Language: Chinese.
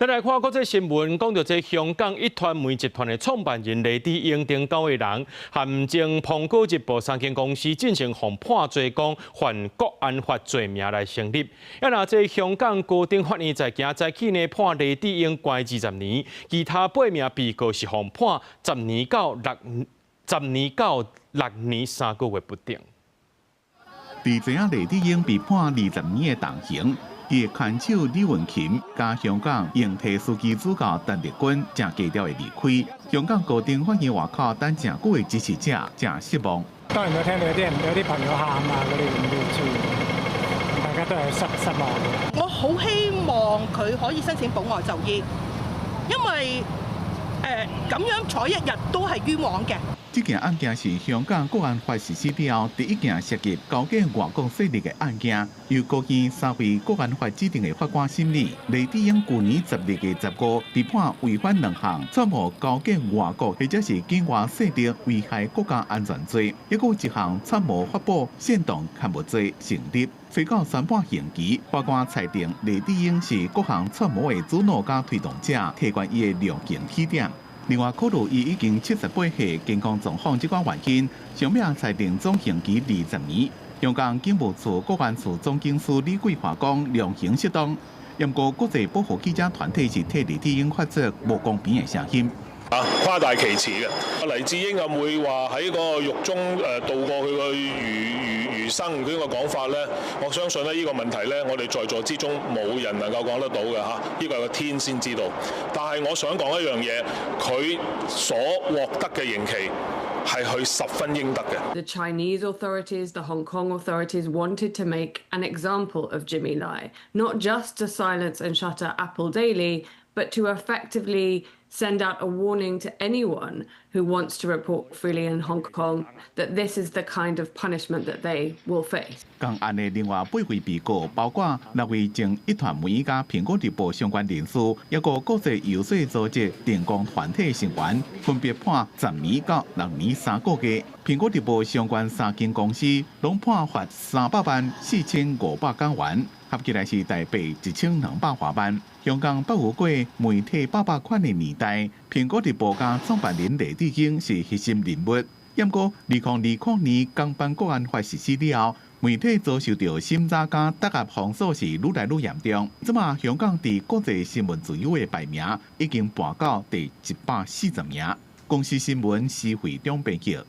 再来看国际新闻，讲到这香港一传媒集团的创办人黎智英等9个人，含正苹果日报3间公司进行互判罪，讲犯国安法罪名来成立。也拿这香港高等法院在今早起呢判黎智英关20年，其他8名被告是互判10年到6年3个月不定。伫知影黎智英被判20年的重刑。 伊的看手李文琴加香港应替司机主教陈立军正低调的离开，香港高等法院外口等正久的支持者正失望。當然有聽到有啲朋友喊啊嗰啲咁嘅事，大家都係失望嘅。我好希望佢可以申請保外就醫，因為咁樣坐一日都係冤枉嘅。 這件案件是香港國安法實施了第一件涉及高級外國勢力的案件，由高院3位國安法指定的法官審理。黎智英去年12月15被判違反2項串謀高級外國或者是境外勢力危害國家安全罪，抑有1項串謀發布煽動刊物罪成立。隨到宣判刑期，法官裁定黎智英是各項串謀的主腦加推動者，提懸伊的量刑起點。 另外，考慮伊已經78歲，健康狀況即款原因，上命裁定總刑期20年。香港警務處國安處總警司李桂華講量刑適當，不過國際保護記者團體是替黎智英發出無公平嘅聲音。 誇大其詞嘅，黎智英有冇會話喺個獄中度過佢個餘生呢個講法咧？我相信咧呢個問題咧，我哋在座之中冇人能夠講得到嘅嚇，呢個係個天先知道。但係我想講一樣嘢，佢所獲得嘅刑期係佢十分應得嘅。The Chinese authorities, the Hong Kong authorities wanted to make an example of Jimmy Lai, not just to silence and shutter Apple Daily, but to effectively send out a warning to anyone who wants to report freely in Hong Kong that this is the kind of punishment that they will face. 共案的另外8位被告，包括6位前一傳媒加蘋果日報相關人士，一個國際遊說組織電工團體成員，分別判10年到6年3個月。蘋果日報相關3間公司攏判罰304,500港元，合起來是台幣1200華萬。香港不有過媒體800款的年代，蘋果日報加創辦人黎智英是核心人物。不過2020年港版國安法實施了後，媒體遭受到審查加打壓封鎖是愈來愈嚴重。即馬香港佇國際新聞自由的排名已經爬到第140名。公司新聞施惠中編輯。